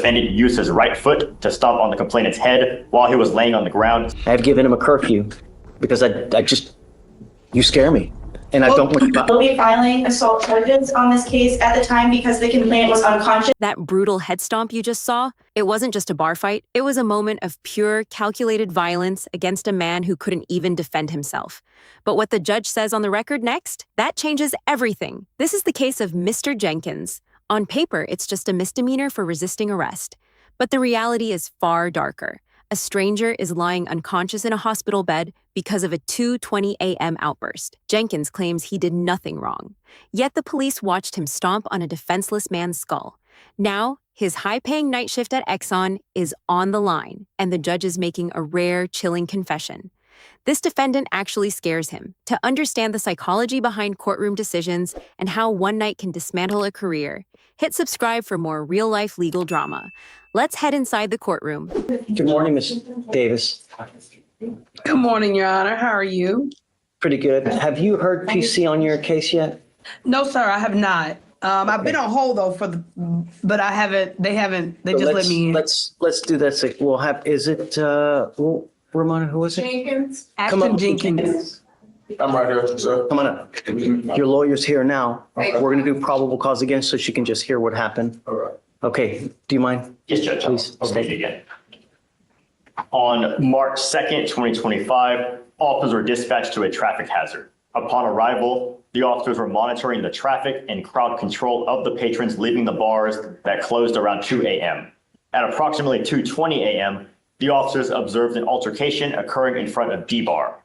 defendant used his right foot to stomp on the complainant's head while he was laying on the ground. I have given him a curfew because you scare me. And I don't want We'll be filing assault charges on this case at the time because the complainant was unconscious. That brutal head stomp you just saw, it wasn't just a bar fight. It was a moment of pure, calculated violence against a man who couldn't even defend himself. But what the judge says on the record next, that changes everything. This is the case of Mr. Jenkins. On paper, it's just a misdemeanor for resisting arrest. But the reality is far darker. A stranger is lying unconscious in a hospital bed because of a 2:20 a.m. outburst. Jenkins claims he did nothing wrong. Yet the police watched him stomp on a defenseless man's skull. Now, his high-paying night shift at EXXON is on the line, and the judge is making a rare, chilling confession. This defendant actually scares him. To understand the psychology behind courtroom decisions and how one night can dismantle a career, hit subscribe for more real-life legal drama. Let's head inside the courtroom. Good morning, Ms. Davis. Good morning, Your Honor. How are you? Pretty good. Have you heard PC on your case yet? No, sir, I have not. I've been on hold though but I haven't. They just let me in. Let's do that. We'll have. Is it? Ramona, who is it? Jenkins. Ashton Jenkins. I'm right here, sir. Come on up. Your lawyer's here now. We're going to do probable cause again so she can just hear what happened. All right. Okay. Do you mind? Yes, Judge. Please I'll state read it again. On March 2nd, 2025, officers were dispatched to a traffic hazard. Upon arrival, the officers were monitoring the traffic and crowd control of the patrons leaving the bars that closed around 2 a.m. At approximately 2:20 a.m., the officers observed an altercation occurring in front of D Bar.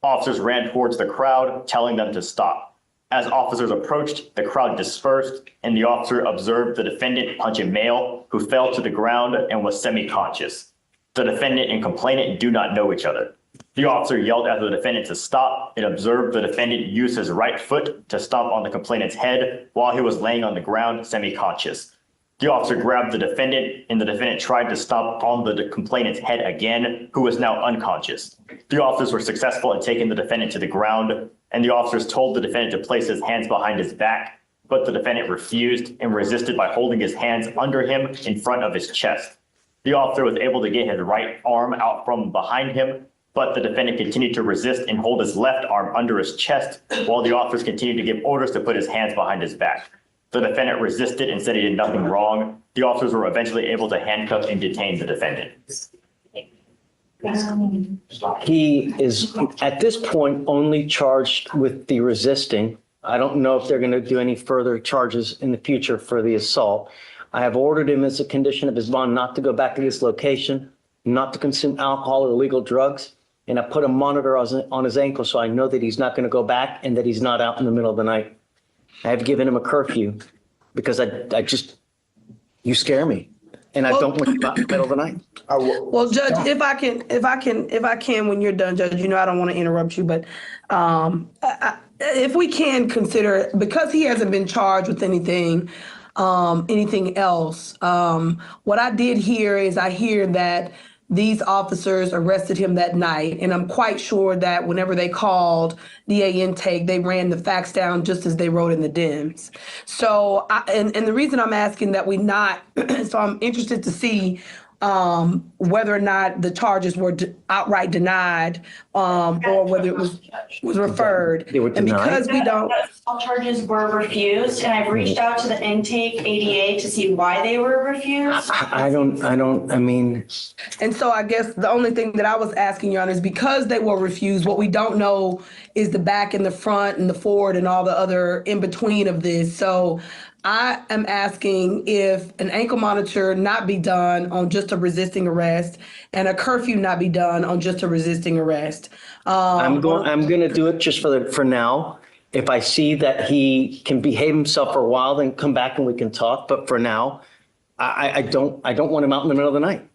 Officers ran towards the crowd, telling them to stop. As officers approached, the crowd dispersed, and the officer observed the defendant punch a male who fell to the ground and was semi-conscious. The defendant and complainant do not know each other. The officer yelled at the defendant to stop and observed the defendant use his right foot to stomp on the complainant's head while he was laying on the ground semi-conscious. The officer grabbed the defendant, and the defendant tried to stomp on the complainant's head again, who was now unconscious. The officers were successful in taking the defendant to the ground, and the officers told the defendant to place his hands behind his back, but the defendant refused and resisted by holding his hands under him in front of his chest. The officer was able to get his right arm out from behind him, but the defendant continued to resist and hold his left arm under his chest while the officers continued to give orders to put his hands behind his back. The defendant resisted and said he did nothing wrong. The officers were eventually able to handcuff and detain the defendant. He is, at this point, only charged with the resisting. I don't know if they're going to do any further charges in the future for the assault. I have ordered him as a condition of his bond not to go back to this location, not to consume alcohol or illegal drugs, and I put a monitor on his ankle so I know that he's not going to go back and that he's not out in the middle of the night. I have given him a curfew because you scare me, and I don't want you out in the middle of the night. Well, Judge, if I can, when you're done, Judge, I don't want to interrupt you, but if we can consider, because he hasn't been charged with anything else, what I did hear is I hear that these officers arrested him that night, and I'm quite sure that whenever they called DA intake, they ran the facts down just as they wrote in the DIMS. So, and the reason I'm asking that we not, so I'm interested to see whether or not the charges were outright denied, or whether it was referred. They were denied. And because we don't. All charges were refused, and I've reached out to the intake ADA to see why they were refused. I mean. And so I guess the only thing that I was asking, Your Honor, is because they were refused, what we don't know is the back and the front and the forward and all the other in between of this. So I am asking if an ankle monitor not be done on just a resisting arrest and a curfew not be done on just a resisting arrest. I'm going to do it just for now. If I see that he can behave himself for a while, then come back and we can talk. But for now, I don't want him out in the middle of the night.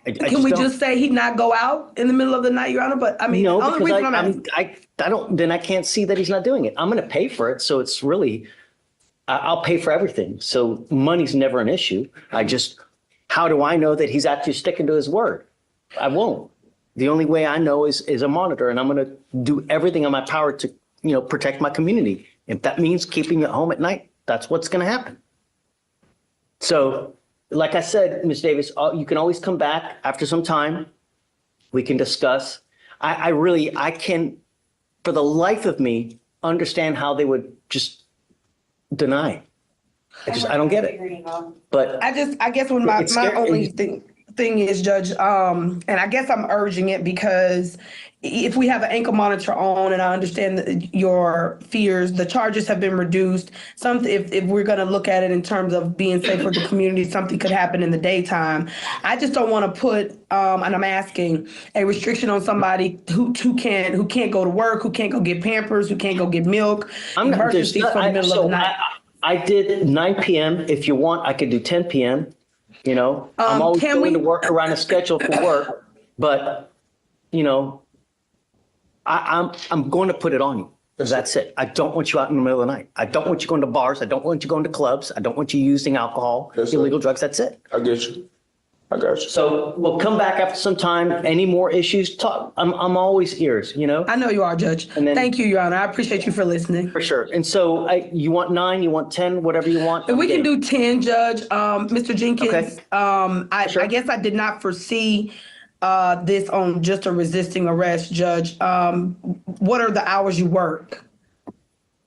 Can we just say he not go out in the middle of the night, Your Honor? But I mean, no, the only because reason I don't. Then I can't see that he's not doing it. I'm going to pay for it, so it's really. I'll pay for everything. So money's never an issue. How do I know that he's actually sticking to his word? I won't. The only way I know is a monitor, and I'm going to do everything in my power to, protect my community. If that means keeping it home at night, that's what's going to happen. So like I said, Ms. Davis, you can always come back after some time. We can discuss. I can, for the life of me, understand how they would just deny. I don't get it. But I guess when my It's scary. only thing is, Judge, and I guess I'm urging it because if we have an ankle monitor on, and I understand that your fears, the charges have been reduced. If we're going to look at it in terms of being safe for the community, something could happen in the daytime. I just don't want to put, and I'm asking, a restriction on somebody who can't go to work, who can't go get Pampers, who can't go get milk. Emergencies from the middle of the night. I did 9 p.m. If you want, I could do 10 p.m. You know, I'm always going to work around a schedule for work, but you know, I'm going to put it on you. That's it. I don't want you out in the middle of the night. I don't want you going to bars. I don't want you going to clubs. I don't want you using alcohol, illegal drugs. That's it. I get you. I got you. So we'll come back after some time. Any more issues? Talk. I'm always ears, you know? I know you are, Judge. Thank you, Your Honor. I appreciate you for listening. For sure. And so you want 9, you want 10, whatever you want? If we can do 10, Judge. Mr. Jenkins, Okay. I guess I did not foresee this on just a resisting arrest, Judge. What are the hours you work?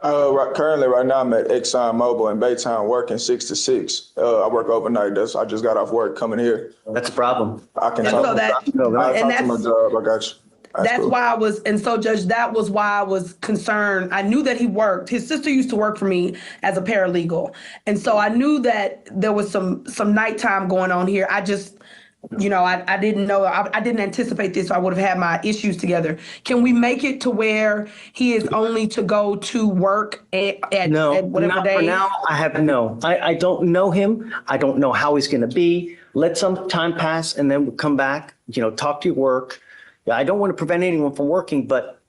Currently, right now, I'm at EXXON Mobile in Baytown working 6 to 6. I work overnight. I just got off work coming here. That's a problem. I can So talk, that- I talk and to my job. I got you. That's cool. why I was, and so Judge, that was why I was concerned. I knew that he worked. His sister used to work for me as a paralegal. And so I knew that there was some nighttime going on here. I just, you know, I didn't know, I didn't anticipate this, so I would have had my issues together. Can we make it to where he is only to go to work at whatever not day? for now. I don't know him. I don't know how he's going to be. Let some time pass and then we'll come back, you know, talk to your work. I don't want to prevent anyone from working, but.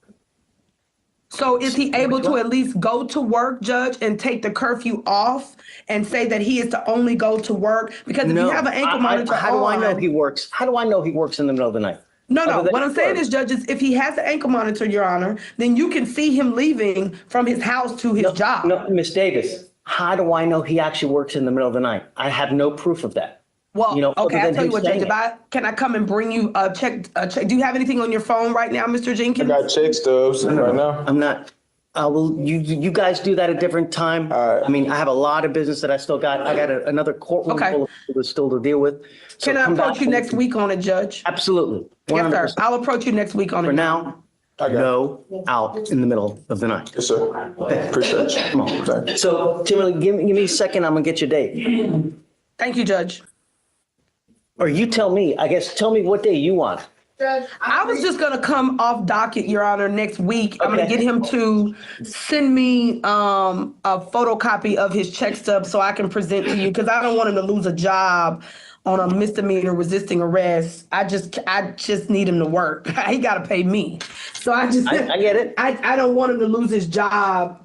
So is he able to at least go to work, Judge, and take the curfew off and say that he is to only go to work? Because if you have an ankle monitor how do I know on- he works? How do I know he works in the middle of the night? No. Other than What I'm saying work. is, Judge, if he has the ankle monitor, Your Honor, then you can see him leaving from his house to his job. No, Miss Davis, how do I know he actually works in the middle of the night? I have no proof of that. Well, You know, okay, other I'll than tell you him what, Judge, saying can I come and bring you a check? Do you have anything on your phone right now, Mr. I Jenkins? got check stubs right now. I'm not. You guys do that at a different time. I mean, I have a lot of business that I still got. I got another courtroom Okay. full of people still to deal with. So Can I come back approach you and- next week on it, Judge? Absolutely. Yes, sir. 100%. I'll approach you next week on it. For now, I got no out in the middle of the night. Yes, sir. Appreciate you. Come on. Thank you. So Timothy, give me a second. I'm gonna get your date. Thank you, Judge. Or you tell me, tell me what day you want. I was just gonna come off docket, Your Honor, next week. I'm gonna Okay. get him to send me a photocopy of his check stub so I can present to you, because I don't want him to lose a job on a misdemeanor resisting arrest. I just need him to work. He gotta pay me. So I get it. I don't want him to lose his job.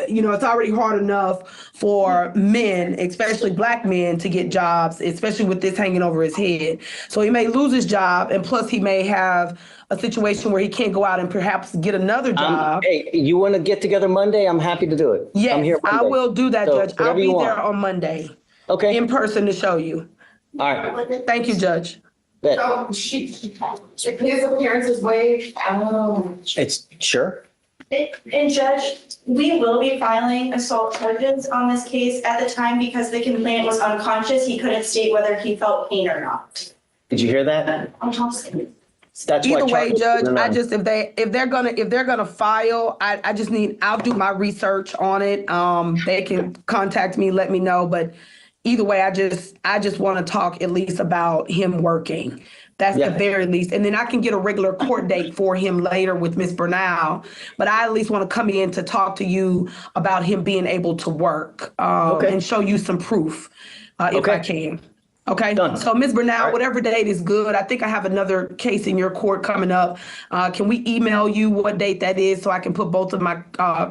You know, it's already hard enough for men, especially black men, to get jobs, especially with this hanging over his head. So he may lose his job, and plus he may have a situation where he can't go out and perhaps get another job. Hey, you want to get together Monday? I'm happy to do it. Yes, I'm here I Monday. will do that, So, Judge. I'll whatever be you there want. on Monday Okay. in person to show you. All right. Thank you, Judge. Bet. So his appearance is waived. It's sure. And Judge, we will be filing assault charges on this case at the time because the complainant was unconscious. He couldn't state whether he felt pain or not. Did you hear that? That's why Either way, charges Judge, are I not- just, if they're gonna file, I'll do my research on it. They can contact me, let me know, but either way, I just want to talk at least about him working. That's Yeah. the very least. And then I can get a regular court date for him later with Ms. Bernal. But I at least want to come in to talk to you about him being able to work Okay. and show you some proof if Okay. I can. Okay. Done. So Ms. Bernal, All right. whatever date is good. I think I have another case in your court coming up. Can we email you what date that is so I can put both of my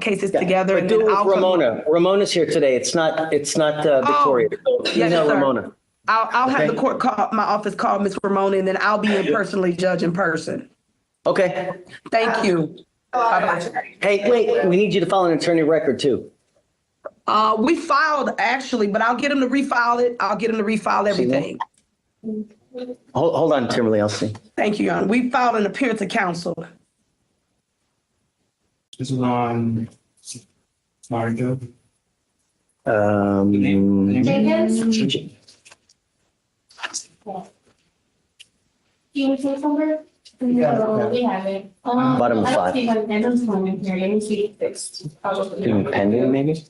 cases together? But do it with I'll come- Ramona. Ramona's here today. It's not Victoria. So yes, email sir. Ramona. I'll have Okay. the court call, my office call Ms. Ramona, and then I'll be in personally judge in person. Okay. Thank you. Bye-bye. Hey, wait, we need you to file an attorney record too. We filed actually, but I'll get him to refile it. I'll get him to refile everything. Hold on, Timberly, I'll see. Thank you, Your Honor. We filed an appearance of counsel. This is on Marjo. Jenkins? Do you say something? No, we haven't. Bottom of I don't five. see my pendants coming here. Let me see if it's probably. Pending, maybe?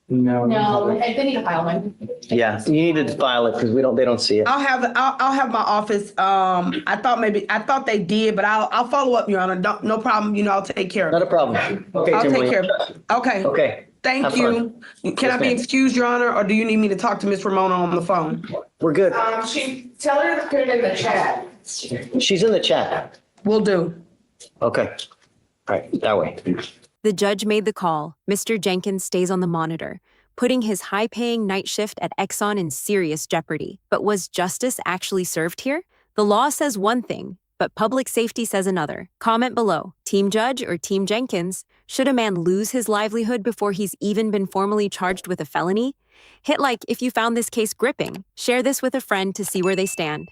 No. No, I need to file one. Yeah, you need to file it because they don't see it. I'll have my office. I thought they did, but I'll follow up, Your Honor. No problem. I'll take care of Not it. a problem. Okay, I'll take Timberly. care of it. Okay. Okay. Thank Have you. fun. Can I be ma'am. excused, Your Honor, or do you need me to talk to Miss Ramona on the phone? We're good. Tell her to put it in the chat. She's in the chat. Will do. Okay. All right, that way. The judge made the call. Mr. Jenkins stays on the monitor, putting his high-paying night shift at EXXON in serious jeopardy. But was justice actually served here? The law says one thing, but public safety says another. Comment below. Team Judge or Team Jenkins? Should a man lose his livelihood before he's even been formally charged with a felony? Hit like if you found this case gripping. Share this with a friend to see where they stand.